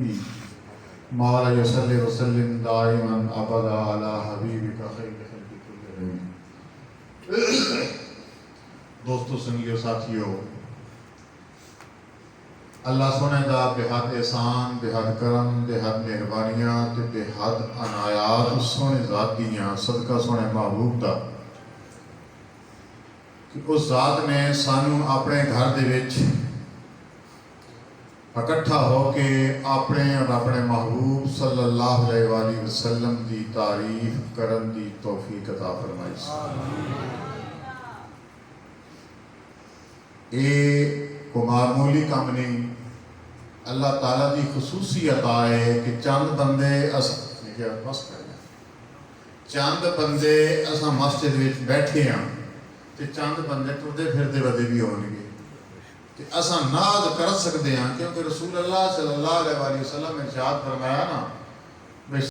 حبیبی مولا یصلی وسلم دائما ابدا علی حبیبک خیر خلق کلہم۔ دوستو سنگیو ساتھیو، اللہ سونے دا بہت احسان، بہت کرم، بہت مہربانیاں تے بہت عنایات سونے ذات دیاں صدقہ سونے محبوب دا کہ اس ذات نے سانو اپنے گھر دے وچ اکٹھا ہو کے اپنے اور اپنے محبوب صلی اللہ علیہ وآلہ وسلم دی تعریف کرن دی توفیق عطا فرمائی۔ اے کو معمولی کام نہیں، اللہ تعالیٰ دی خصوصی عطا ہے کہ چند بندے چند بندے اساں مسجد وچ بیٹھے ہیں تے چند بندے ٹردے پھردے ودے بھی ہون گے کہ اساں ناز کر سکتے ہیں، کیونکہ رسول اللہ صلی اللہ علیہ وسلم نے ارشاد فرمایا نا